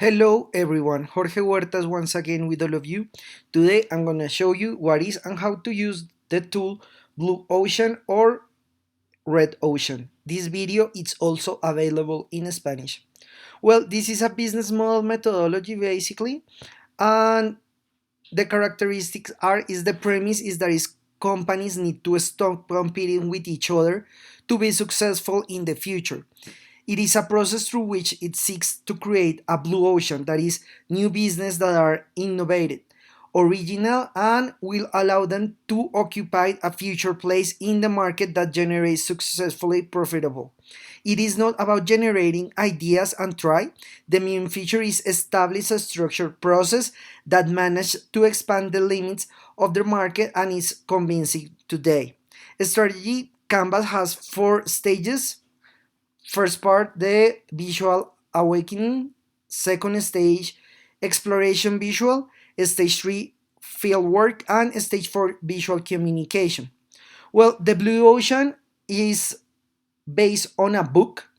Hello everyone, Jorge Huertas once again with all of you. Today I'm gonna show you what is and how to use the tool Blue Ocean or Red Ocean. This video is also available in Spanish. Well, this is a business model methodology basically, and the characteristics are is the premise is that is companies need to stop competing with each other to be successful in the future. It is a process through which it seeks to create a blue ocean, that is, new business that are innovative, original, and will allow them to occupy a future place in the market that generates successfully profitable. It is not about generating ideas and try. The main feature is establish a structured process that manages to expand the limits of the market and is convincing today. Strategy Canvas has four stages. First part, the visual awakening. Second stage, exploration visual. Stage 3, field work. And stage 4, visual communication. Well, the Blue Ocean is based on a book.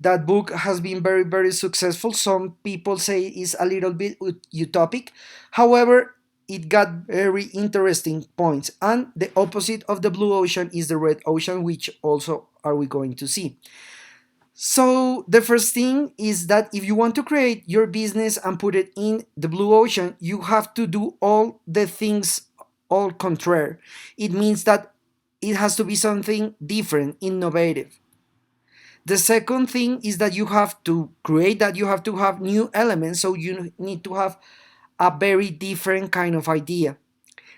That book has been very, very successful. Some people say it's a little bit utopic. However, it got very interesting points. And the opposite of the Blue Ocean is the Red Ocean, which also are we going to see. So the first thing is that if you want to create your business and put it in the blue ocean, you have to do all the things all contrary. It means that it has to be something different, innovative. The second thing is that you have to create that, you have to have new elements, so you need to have a very different kind of idea.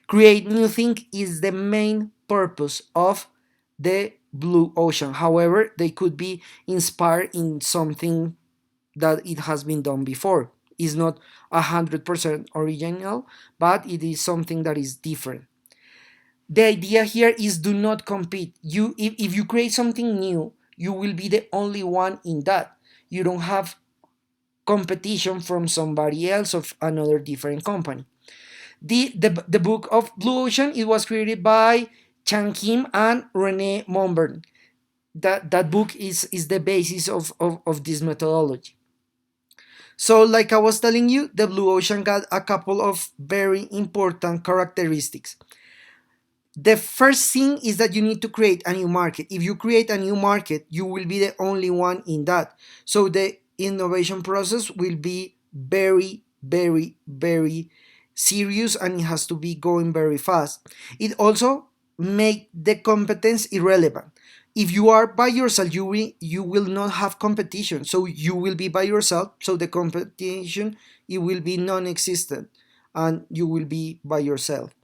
Create new thing is the main purpose of the blue ocean. However, they could be inspired in something that it has been done before. It's not 100% original, but it is something that is different. The idea here is do not compete. If you create something new, you will be the only one in that. You don't have competition from somebody else of another different company. The book of Blue Ocean, it was created by Chan Kim and Rene Monburn. That book is the basis of this methodology. So, like I was telling you, the Blue Ocean got a couple of very important characteristics. The first thing is that you need to create a new market. If you create a new market, you will be the only one in that. So the innovation process will be very, very, very serious, and it has to be going very fast. It also make the competence irrelevant. If you are by yourself, you will not have competition. So you will be by yourself. So the competition, it will be non-existent, and you will be by yourself.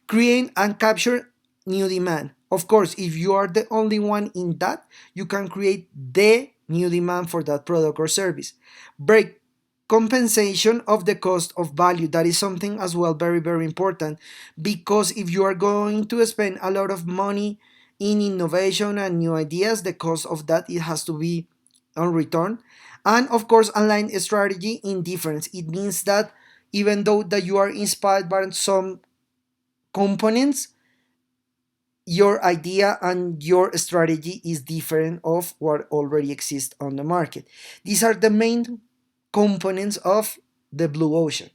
Create and capture new demand. Of course, if you are the only one in that, you can create the new demand for that product or service. Break compensation of the cost of value. That is something as well very, very important, because if you are going to spend a lot of money in innovation and new ideas, the cost of that, it has to be on return. And of course, align strategy in difference. It means that even though that you are inspired by some components, your idea and your strategy is different of what already exists on the market. These are the main components of the blue ocean.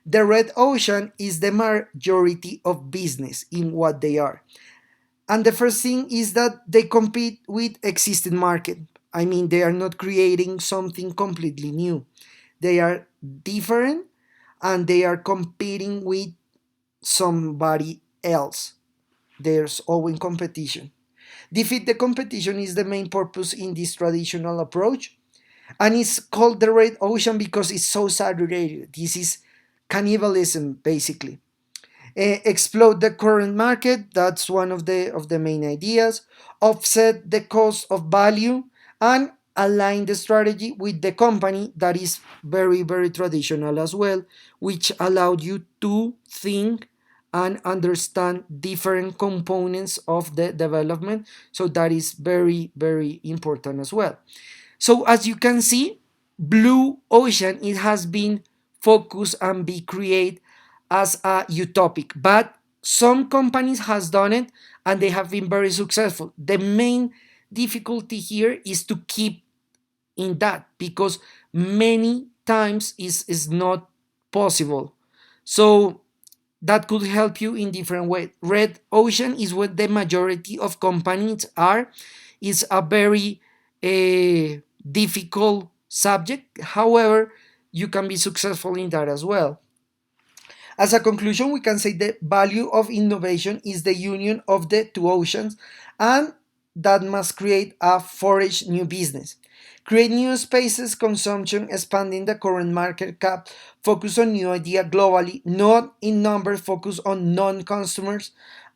The red ocean is the majority of business in what they are. And the first thing is that they compete with existing market. I mean, they are not creating something completely new. They are different, and they are competing with somebody else. There's always competition. Defeat the competition is the main purpose in this traditional approach, and it's called the red ocean because it's so saturated. This is cannibalism basically. Explode the current market, that's one of the main ideas. Offset the cost of value, and align the strategy with the company, that is very, very traditional as well, which allowed you to think and understand different components of the development. So that is very, very important as well. So as you can see, blue ocean, it has been focused and be created as a utopic, but some companies has done it and they have been very successful. The main difficulty here is to keep in that, because many times is not possible. So that could help you in different ways. Red ocean is what the majority of companies are. It's a very difficult subject. However, you can be successful in that as well. As a conclusion, we can say the value of innovation is the union of the two oceans, and that must create a flourish new business. Create new spaces, consumption, expanding the current market cap, focus on new idea globally, not in numbers, focus on non-customers,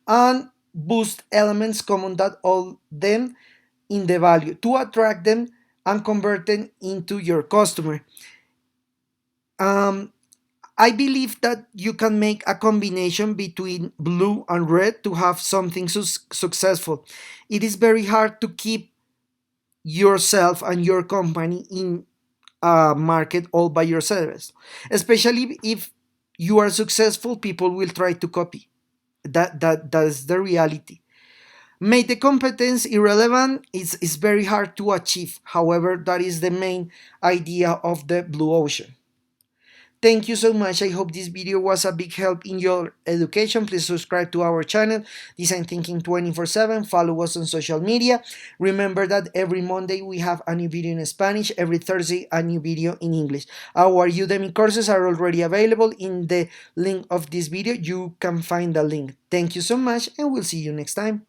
and boost elements common that all them in the value to attract them and convert them into your customer. Um, I believe that you can make a combination between blue and red to have something successful. It is very hard to keep yourself and your company in a market all by yourselves, especially if you are successful. People will try to copy. That's the reality. Make the competence irrelevant is very hard to achieve. However, that is the main idea of the blue ocean. Thank you so much. I hope this video was a big help in your education. Please subscribe to our channel, Design Thinking 24/7. Follow us on social media. Remember that every Monday we have a new video in Spanish, every Thursday a new video in English. Our Udemy courses are already available in the link of this video. You can find the link. Thank you so much, and we'll see you next time.